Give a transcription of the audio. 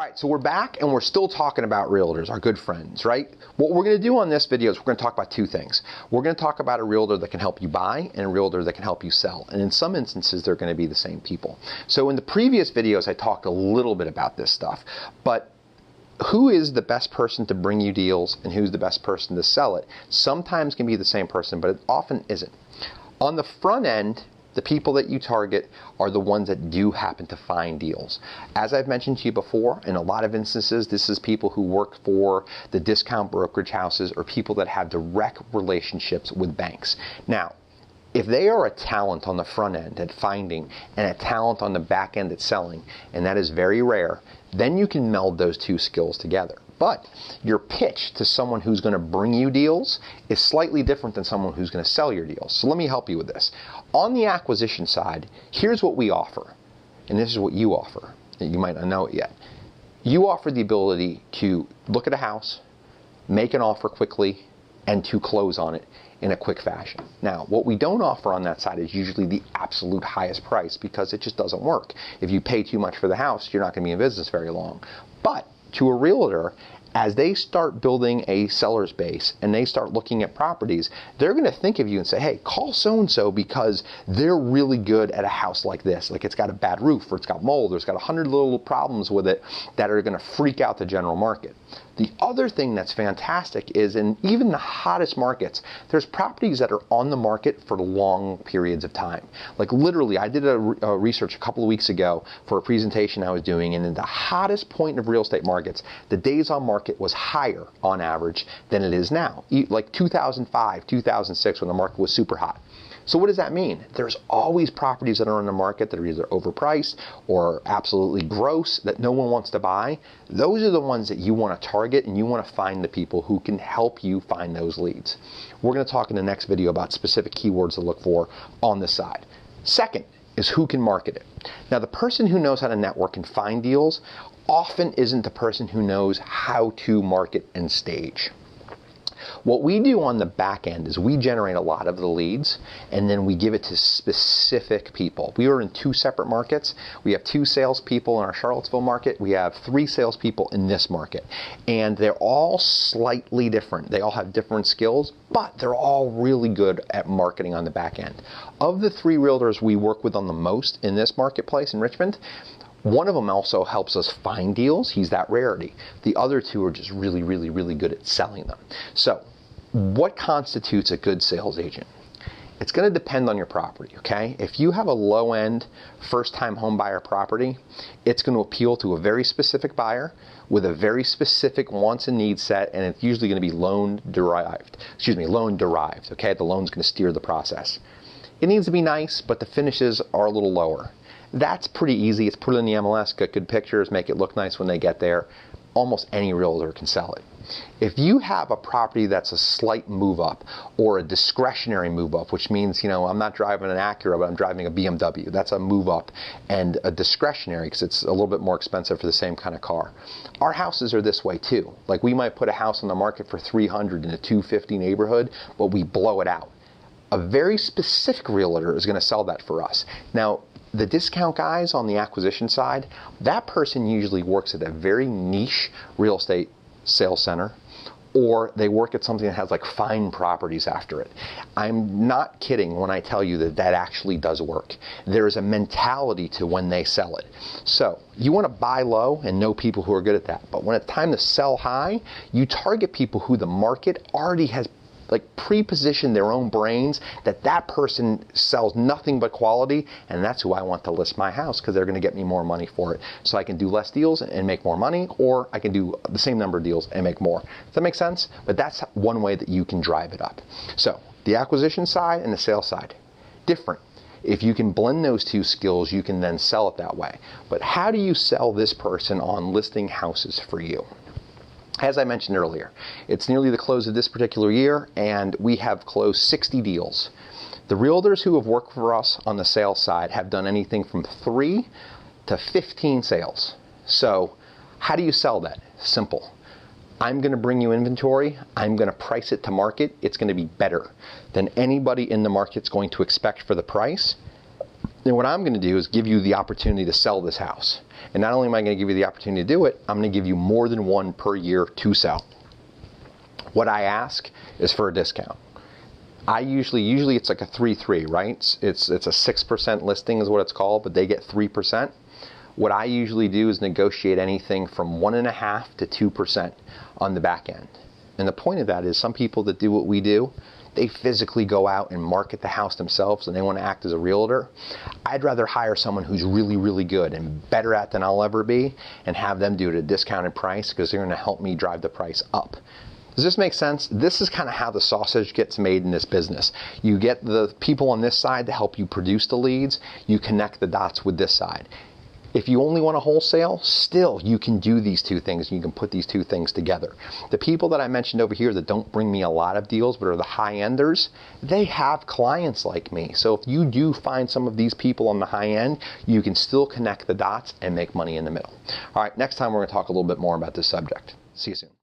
All right, so we're back and we're still talking about realtors, our good friends, right? What we're gonna do on this video is we're gonna talk about two things. We're gonna talk about a realtor that can help you buy and a realtor that can help you sell. And in some instances, they're gonna be the same people. So in the previous videos, I talked a little bit about this stuff, but who is the best person to bring you deals and who's the best person to sell it sometimes can be the same person, but it often isn't. On the front end, the people that you target are the ones that do happen to find deals. As I've mentioned to you before, in a lot of instances, this is people who work for the discount brokerage houses or people that have direct relationships with banks. Now, if they are a talent on the front end at finding and a talent on the back end at selling, and that is very rare, then you can meld those two skills together. But your pitch to someone who's going to bring you deals is slightly different than someone who's going to sell your deals. So let me help you with this. On the acquisition side, here's what we offer, and this is what you offer. You might not know it yet. You offer the ability to look at a house, make an offer quickly, and to close on it in a quick fashion. Now, what we don't offer on that side is usually the absolute highest price because it just doesn't work. If you pay too much for the house, you're not going to be in business very long. But to a realtor, as they start building a seller's base and they start looking at properties, they're going to think of you and say, hey, call so-and-so because they're really good at a house like this. Like it's got a bad roof or it's got mold or it's got 100 little problems with it that are going to freak out the general market. The other thing that's fantastic is in even the hottest markets, there's properties that are on the market for long periods of time. Like literally, I did a research a couple of weeks ago for a presentation I was doing, and in the hottest point of real estate markets, the days on market was higher on average than it is now. Like 2005, 2006 when the market was super hot. So what does that mean? There's always properties that are on the market that are either overpriced or absolutely gross that no one wants to buy. Those are the ones that you want to target, and you want to find the people who can help you find those leads. We're going to talk in the next video about specific keywords to look for on this side. Second is who can market it. Now, the person who knows how to network and find deals often isn't the person who knows how to market and stage. What we do on the back end is we generate a lot of the leads and then we give it to specific people. We are in two separate markets. We have 2 salespeople in our Charlottesville market. We have 3 salespeople in this market. And they're all slightly different. They all have different skills, but they're all really good at marketing on the back end. Of the 3 realtors we work with on the most in this marketplace in Richmond, one of them also helps us find deals. He's that rarity. The other 2 are just really, really, really good at selling them. So what constitutes a good sales agent? It's going to depend on your property, okay? If you have a low-end, first-time home buyer property, it's going to appeal to a very specific buyer with a very specific wants and needs set, and it's usually going to be loan derived, okay? The loan's going to steer the process. It needs to be nice, but the finishes are a little lower. That's pretty easy. It's put it in the MLS, get good pictures, make it look nice when they get there. Almost any realtor can sell it. If you have a property that's a slight move up or a discretionary move up, which means, I'm not driving an Acura, but I'm driving a BMW. That's a move up and a discretionary because it's a little bit more expensive for the same kind of car. Our houses are this way too. Like we might put a house on the market for $300 in a $250 neighborhood, but we blow it out. A very specific realtor is going to sell that for us. Now, the discount guys on the acquisition side, that person usually works at a very niche real estate sales center, or they work at something that has like fine properties after it. I'm not kidding when I tell you that that actually does work. There is a mentality to when they sell it. So you want to buy low and know people who are good at that. But when it's time to sell high, you target people who the market already has pre-position their own brains that that person sells nothing but quality, and that's who I want to list my house because they're going to get me more money for it. So I can do less deals and make more money, or I can do the same number of deals and make more. Does that make sense? But that's one way that you can drive it up. So the acquisition side and the sales side, different. If you can blend those 2 skills, you can then sell it that way. But how do you sell this person on listing houses for you? As I mentioned earlier, it's nearly the close of this particular year, and we have closed 60 deals. The realtors who have worked for us on the sales side have done anything from 3 to 15 sales. So how do you sell that? Simple. I'm going to bring you inventory. I'm going to price it to market. It's going to be better than anybody in the market's going to expect for the price. And what I'm going to do is give you the opportunity to sell this house. And not only am I going to give you the opportunity to do it, I'm going to give you more than one per year to sell. What I ask is for a discount. I usually it's like a 3-3, right? It's a 6% listing is what it's called, but they get 3%. What I usually do is negotiate anything from 1.5% to 2% on the back end. And the point of that is some people that do what we do, they physically go out and market the house themselves and they want to act as a realtor. I'd rather hire someone who's really, really good and better at than I'll ever be and have them do it at a discounted price because they're going to help me drive the price up. Does this make sense? This is kind of how the sausage gets made in this business. You get the people on this side to help you produce the leads. You connect the dots with this side. If you only want a wholesale, still you can do these two things. You can put these two things together. The people that I mentioned over here that don't bring me a lot of deals but are the high-enders, they have clients like me. So if you do find some of these people on the high end, you can still connect the dots and make money in the middle. All right, next time we're going to talk a little bit more about this subject. See you soon.